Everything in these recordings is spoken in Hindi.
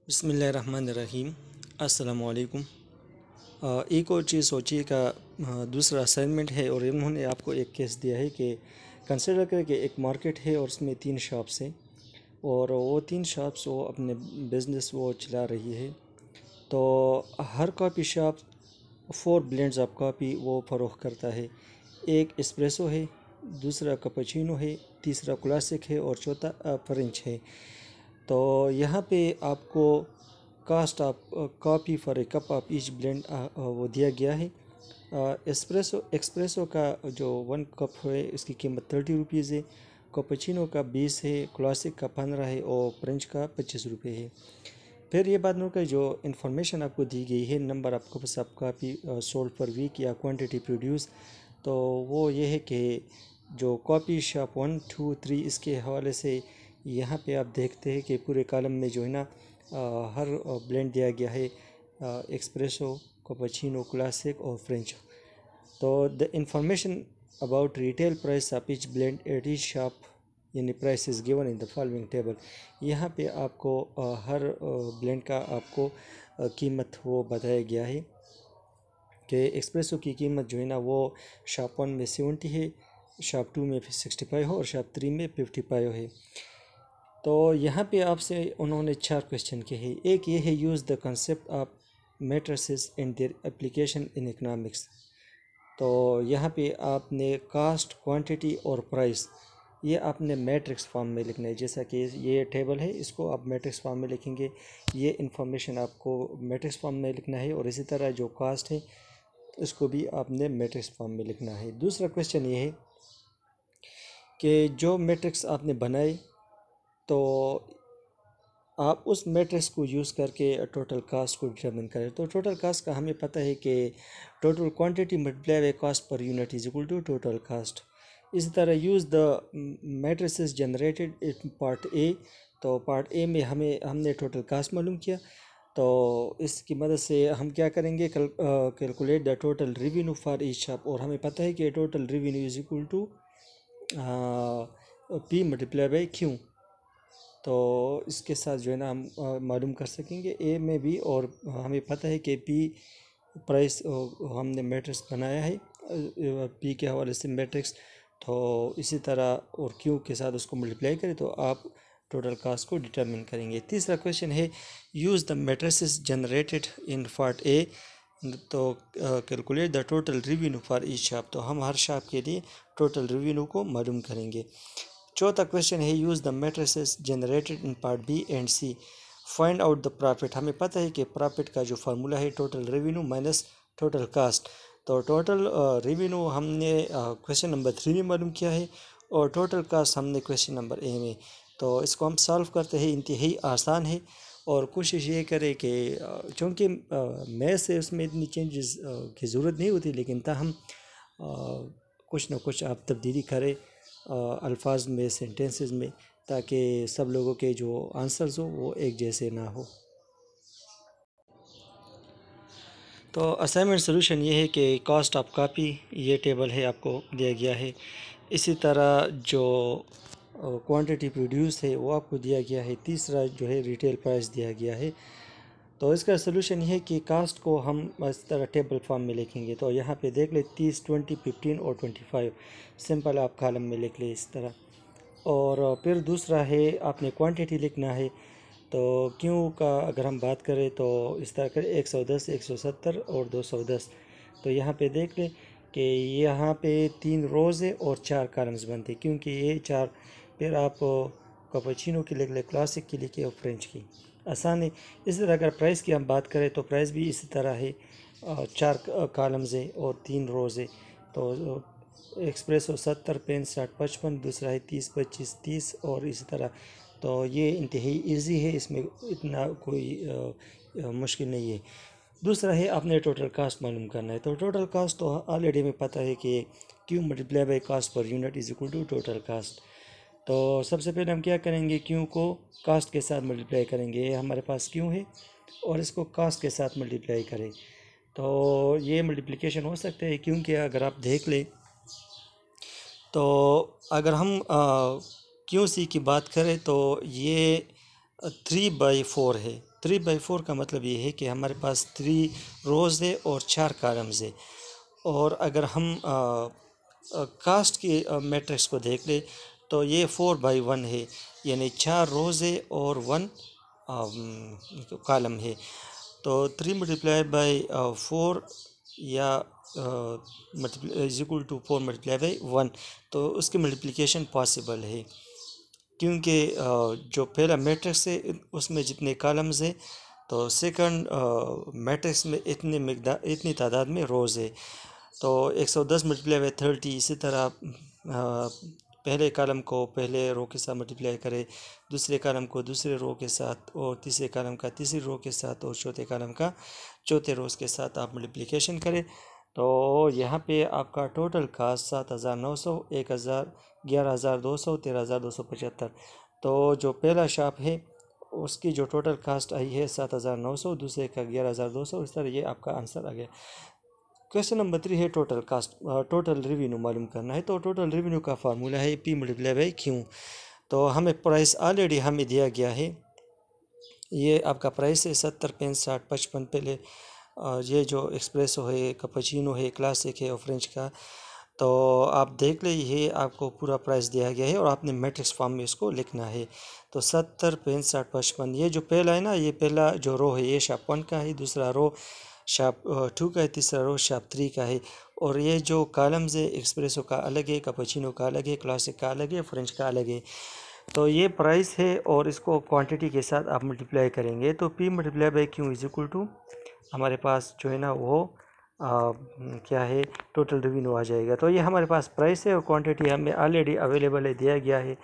बिस्मिल्लाहिर्रहमानिर्रहीम। अस्सलामुअलैकुम। एक और चीज़ सोचिए का दूसरा असाइनमेंट है और इन्होंने आपको एक केस दिया है कि कंसिडर करें कि एक मार्केट है और उसमें 3 शॉप्स हैं और वो 3 शॉप्स वो अपने बिज़नेस वो चला रही है। तो हर coffee shop 4 blends of coffee वो फ़रोख्त करता है। एक एस्प्रेसो है, दूसरा कैपुचिनो है, तीसरा क्लासिक है और चौथा फ्रेंच है। तो यहाँ पे आपको cost of coffee for a cup of each blend वो दिया गया है। एक्सप्रेसो का जो 1 कप है इसकी कीमत 30 रुपीज़ है, कैपुचिनो का 20 है, क्लासिक का 15 है और फ्रेंच का 25 रुपये है। फिर ये बात नोट करें, जो इन्फॉर्मेशन आपको दी गई है number of cups of coffee sold per week या क्वांटिटी प्रोड्यूस, तो वो ये है कि जो कॉफ़ी शॉप 1, 2, 3 इसके हवाले से यहाँ पे आप देखते हैं कि पूरे कॉलम में जो है ना हर ब्लेंड दिया गया है, एक्सप्रेसो, कैपुचिनो, क्लासिक और फ्रेंच। तो the information about retail price of each blend at each shop यानी price is given in the following table. यहाँ पे आपको हर ब्लेंड का आपको कीमत वो बताया गया है कि एक्सप्रेसो की कीमत जो है ना वो शॉप 1 में 70 है, शॉप 2 में 65 हो और शॉप 3 में 55 है। तो यहाँ पे आपसे उन्होंने 4 क्वेश्चन के हैं। एक ये है, use the concept of matrices in their application in economics. तो यहाँ पे आपने कास्ट, क्वांटिटी और प्राइस ये आपने मैट्रिक्स फॉर्म में लिखना है। जैसा कि ये टेबल है इसको आप मैट्रिक्स फॉर्म में लिखेंगे, ये इन्फॉर्मेशन आपको मैट्रिक्स फॉर्म में लिखना है और इसी तरह जो कास्ट है इसको भी आपने मैट्रिक्स फॉर्म में लिखना है। दूसरा क्वेश्चन ये है कि जो मैट्रिक्स आपने बनाए तो आप उस मैट्रिक्स को यूज़ करके टोटल कास्ट को डिटरमिन करें। तो टोटल कास्ट का हमें पता है कि total quantity multiply by cost per unit is equal to total cost. इसी तरह use the matrices generated in part A. तो पार्ट ए में हमने टोटल कास्ट मालूम किया, तो इसकी मदद से हम क्या करेंगे, calculate the total revenue for each shop. और हमें पता है कि total revenue is equal to P multiply by Q. तो इसके साथ जो है ना हम मालूम कर सकेंगे ए में भी। और हमें पता है कि पी प्राइस हमने मैट्रिक्स बनाया है पी के हवाले से मैट्रिक्स, तो इसी तरह और क्यू के साथ उसको मल्टीप्लाई करें तो आप टोटल कास्ट को डिटरमिन करेंगे। तीसरा क्वेश्चन है, use the matrices generated in part A. तो calculate the total revenue for each shop. तो हम हर शॉप के लिए टोटल रेवेन्यू को मालूम करेंगे। चौथा क्वेश्चन है, use the matrices generated in part B and C, find out the profit. हमें पता है कि प्रॉफिट का जो फार्मूला है total revenue minus total cost. तो टोटल रेवेन्यू हमने क्वेश्चन नंबर 3 में मालूम किया है और टोटल कास्ट हमने क्वेश्चन नंबर ए में। तो इसको हम सॉल्व करते हैं, इंतहाई आसान है और कोशिश ये करें कि चूँकि मैथ से उसमें इतनी चेंजेस की ज़रूरत नहीं होती, लेकिन ताहम कुछ ना कुछ आप तब्दीली करें अल्फाज में, सेंटेंसेस में, ताकि सब लोगों के जो आंसर्स हो वो एक जैसे ना हो। तो असाइनमेंट सोल्यूशन ये है कि कॉस्ट ऑफ कॉपी ये टेबल है आपको दिया गया है। इसी तरह जो क्वांटिटी प्रोड्यूस है वो आपको दिया गया है। तीसरा जो है रिटेल प्राइस दिया गया है। तो इसका सोल्यूशन ये है कि कास्ट को हम इस तरह टेबल फॉर्म में लिखेंगे। तो यहाँ पे देख ले 30, 20, 15 और 25 सिंपल आप कॉलम में लिख ले इस तरह। और फिर दूसरा है आपने क्वांटिटी लिखना है। तो क्यों का अगर हम बात करें तो इस तरह करें 110, 170 और 210। तो यहाँ पे देख लें कि यहाँ पे 3 रोज़ है और 4 कॉलम्स बनते हैं, क्योंकि ये 4। फिर आप कैपुचिनो की लिख लें, क्लासिक की लिखिए और फ्रेंच की, आसान है। इसी तरह अगर प्राइस की हम बात करें तो प्राइस भी इसी तरह है, 4 कॉलम्स है और 3 रोज़ है। तो एक्सप्रेसो 70, पेन 60, 55, दूसरा है 30, 25, 30 और इसी तरह। तो ये इंतहाई इजी है, इसमें इतना कोई मुश्किल नहीं है। दूसरा है आपने टोटल कास्ट मालूम करना है। तो टोटल कास्ट तो ऑलरेडी हमें पता है कि Q multiply by cost per unit is equal to total cost. तो सबसे पहले हम क्या करेंगे, क्यू को कास्ट के साथ मल्टीप्लाई करेंगे। ये हमारे पास क्यू है और इसको कास्ट के साथ मल्टीप्लाई करें तो ये मल्टीप्लिकेशन हो सकता है, क्योंकि अगर आप देख लें तो अगर हम क्यू सी की बात करें तो ये 3/4 है। 3/4 का मतलब ये है कि हमारे पास 3 रोज़ है और 4 कॉलम्स है। और अगर हम कास्ट की मैट्रिक्स को देख ले तो ये 4/1 है, यानी 4 रोज़ है और 1 कॉलम है। तो 3 मल्टीप्लाई बाई 4 या is equal to 4 multiply by 1, तो उसकी मल्टीप्लिकेशन पॉसिबल है, क्योंकि जो पहला मैट्रिक्स है उसमें जितने कॉलम्स है तो सेकंड मैट्रिक्स में इतनी तादाद में रोज़ है। तो 110 मल्टीप्लाई बाई 30, इसी तरह पहले कॉलम को पहले रो के साथ मल्टीप्लाई करें, दूसरे कॉलम को दूसरे रो के साथ, और तीसरे कॉलम का तीसरी रो के साथ, और चौथे कॉलम का चौथे रोज़ के साथ आप मल्टीप्लिकेशन करें। तो यहाँ पे आपका टोटल कास्ट 7,900, 1,000, 11,200, 13,275। तो जो पहला शॉप है उसकी जो टोटल कास्ट आई है 7,900, दूसरे का 11,200। इस तरह ये आपका आंसर आ गया। क्वेश्चन नंबर 3 है टोटल कास्ट, टोटल रेवेन्यू मालूम करना है। तो टोटल रेवेन्यू का फार्मूला है P मल्टीप्लाई बाई Q। तो हमें प्राइस ऑलरेडी हमें दिया गया है, ये आपका प्राइस है 70, 65, 60, 55। पहले ये जो एक्सप्रेसो है, कैपुचिनो है, क्लासिक है और फ्रेंच का, तो आप देख ले ये आपको पूरा प्राइस दिया गया है और आपने मैट्रिक्स फॉर्म में इसको लिखना है। तो 70, 65, 60, 55, ये जो पहला है ना, ये पहला जो रो है ये शॉप 1 का है, दूसरा रो शॉप 2 का है, तीसरा रो शॉप 3 का है। और ये जो कॉलम्स है एक्सप्रेसो का अलग है, कैपुचिनो का अलग है, क्लासिक का अलग है, फ्रेंच का अलग है। तो ये प्राइस है और इसको क्वांटिटी के साथ आप मल्टीप्लाई करेंगे तो P multiply by Q is equal to हमारे पास जो है ना वो क्या है, टोटल रेवेन्यू आ जाएगा। तो ये हमारे पास प्राइस है और क्वांटिटी हमें ऑलरेडी अवेलेबल है, दिया गया है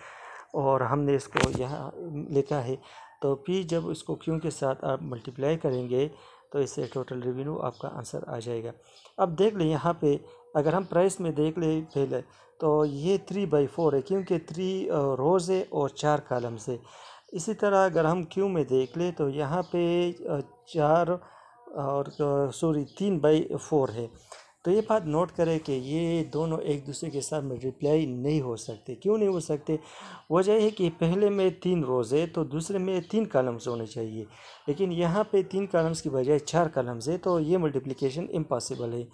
और हमने इसको यहाँ लिखा है। तो P जब इसको Q के साथ आप मल्टीप्लाई करेंगे तो इससे टोटल रेवेन्यू आपका आंसर आ जाएगा। अब देख लें यहाँ पे अगर हम प्राइस में देख लें पहले तो ये 3/4 है, क्योंकि 3 रोज़ है और 4 कॉलम्स है। इसी तरह अगर हम Q में देख लें तो यहाँ पे 4 और 3/4 है। तो ये बात नोट करें कि ये दोनों एक दूसरे के साथ मल्टीप्लाई नहीं हो सकते। क्यों नहीं हो सकते? वजह है कि पहले में 3 रोज़ है तो दूसरे में 3 कॉलम्स होने चाहिए, लेकिन यहाँ पे 3 कॉलम्स की बजाय 4 कॉलम्स है, तो ये मल्टीप्लिकेशन इम्पॉसिबल है।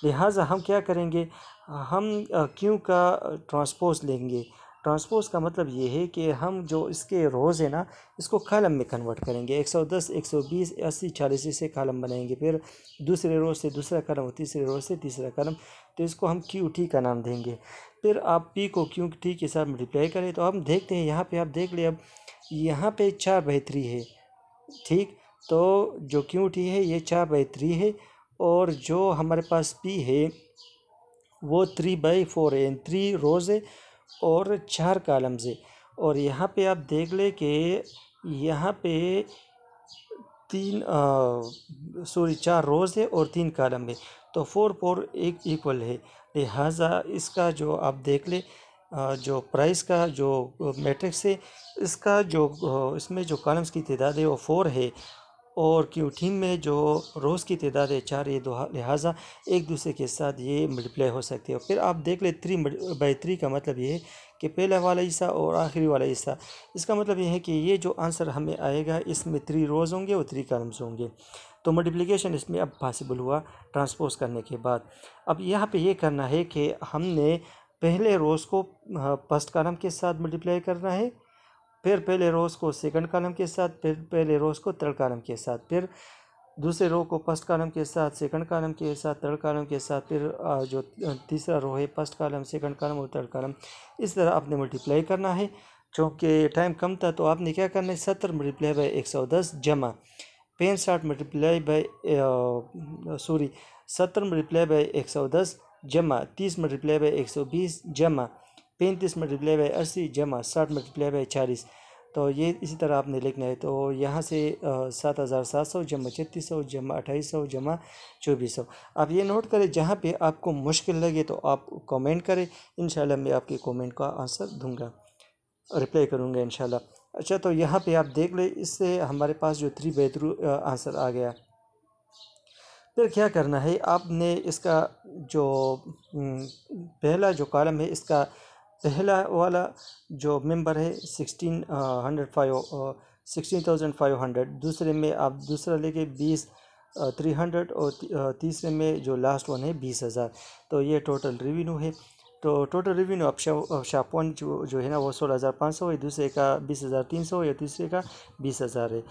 लिहाजा हम क्या करेंगे, हम Q का ट्रांसपोज लेंगे। ट्रांसपोज का मतलब ये है कि हम जो इसके रोज़ है ना इसको कॉलम में कन्वर्ट करेंगे। 110, 120, 80, 40 से कॉलम बनाएंगे, फिर दूसरे रोज़ से दूसरा कॉलम, तीसरे रोज़ से तीसरा कॉलम, तो इसको हम QT का नाम देंगे। फिर आप P को QT के साथ मल्टीप्लाई करें तो हम देखते हैं यहाँ पे, आप देख ले अब यहाँ पे 4/3 है, ठीक। तो जो QT है ये 4/3 है और जो हमारे पास P है वो 3/4 है, 3 रोज़ है और 4 कॉलम्स है। और यहाँ पे आप देख ले कि यहाँ पे 4 रोज़ है और 3 कॉलम है, तो 4 एक इक्वल है। लिहाजा इसका जो आप देख ले जो प्राइस का जो मैट्रिक्स है इसका जो इसमें जो कॉलम्स की तादाद है वो 4 है और Q में जो रोज़ की तादाद है 4, ये दो लिहाजा एक दूसरे के साथ ये मल्टीप्लाई हो सकते हो। फिर आप देख ले 3/3 का मतलब ये है कि पहला वाला हिस्सा और आखिरी वाला हिस्सा, इसका मतलब ये है कि ये जो आंसर हमें आएगा इसमें 3 रोज़ होंगे और 3 कॉलम्स होंगे। तो मल्टीप्लिकेशन इसमें अब पॉसिबल हुआ ट्रांसपोज करने के बाद। अब यहाँ पे ये करना है कि हमने पहले रोज़ को फर्स्ट कॉलम के साथ मल्टीप्लाई करना है, फिर पहले रोज़ को सेकंड कॉलम के साथ, फिर पहले रोज़ को थर्ड कॉलम के साथ, फिर दूसरे रो को फर्स्ट कॉलम के साथ, सेकंड कॉलम के साथ, थर्ड कॉलम के साथ, फिर जो तीसरा रो है फर्स्ट कॉलम, सेकंड कॉलम और थर्ड कॉलम। इस तरह आपने मल्टीप्लाई करना है। चूँकि टाइम कम था तो आपने क्या करना है, 70 मल्टीप्लाई बाई 110 जमा 65 मल्टीप्लाई बाई 70 मल्टीप्लाई बाई 110 जमा 30 मल्टीप्लाई बाई 120 जमा 35 मल्टीप्लाई बाई 80 जमा 60 मल्टीप्लाई बाई 40। तो ये इसी तरह आपने लिखना है। तो यहाँ से 7,700 जमा 3,600 जमा 2,800 जमा 2,400। आप ये नोट करें, जहाँ पे आपको मुश्किल लगे तो आप कमेंट करें, इंशाल्लाह मैं आपके कमेंट का आंसर दूंगा, रिप्लाई करूँगा इंशाल्लाह। अच्छा, तो यहाँ पे आप देख ले, इससे हमारे पास जो 3/3 आंसर आ गया। फिर क्या करना है, आपने इसका जो पहला जो कॉलम है इसका पहला वाला जो मेंबर है 1605 16,500, दूसरे में आप दूसरा लेके 300 और तीसरे में जो लास्ट वन है 20,000। तो ये टोटल रेवेन्यू है। तो टोटल रेवेन्यू अब शापवन जो है ना वो 16,500 है, दूसरे का 20,300 या तीसरे का 20,000 है।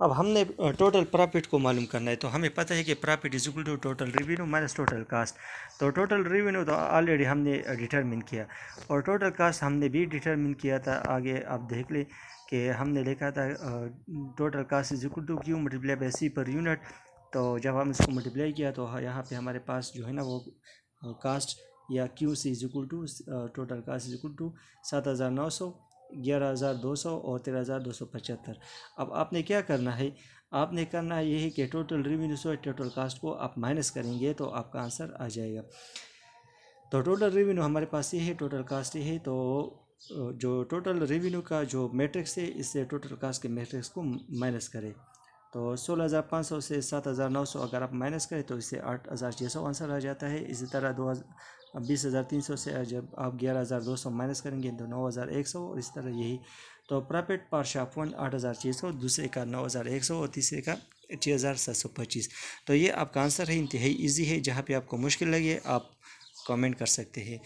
अब हमने टोटल प्रॉफिट को मालूम करना है। तो हमें पता है कि profit is equal to total revenue minus total cost. तो टोटल रेवेन्यू तो ऑलरेडी हमने डिटरमिन किया और टोटल कास्ट हमने भी डिटरमिन किया था। आगे आप देख लें कि हमने लिखा था total cost is equal to Q multiply by C per unit. तो जब हम इसको मल्टीप्लाई किया तो यहाँ पे हमारे पास जो है ना वो कास्ट या Q C is equal to total cost is equal to 7,900, 11,200 और 13,275। अब आपने क्या करना है, आपने करना है यही कि टोटल रेवेन्यू से टोटल कास्ट को आप माइनस करेंगे तो आपका आंसर आ जाएगा। तो टोटल रेवेन्यू हमारे पास ये है, टोटल कास्ट ये है। तो जो टोटल रेवेन्यू का जो मैट्रिक्स है इससे टोटल कास्ट के मैट्रिक्स को माइनस करें। तो 16,500 से 7,900 अगर आप माइनस करें तो इससे 8,600 आंसर आ जाता है। इसी तरह 20,300 से जब आप 11,200 माइनस करेंगे तो 9,100 और इस तरह यही। तो प्रॉफिट पर शॉप 1 8,600, दूसरे का 9,100 और तीसरे का 6,725। तो ये आपका आंसर है, इंतहाई इजी है। जहाँ पे आपको मुश्किल लगे आप कमेंट कर सकते हैं।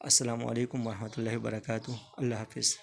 अस्सलामु अलैकुम वरहमतुल्लाहि वबरकातुहू। अल्लाह हाफिज़।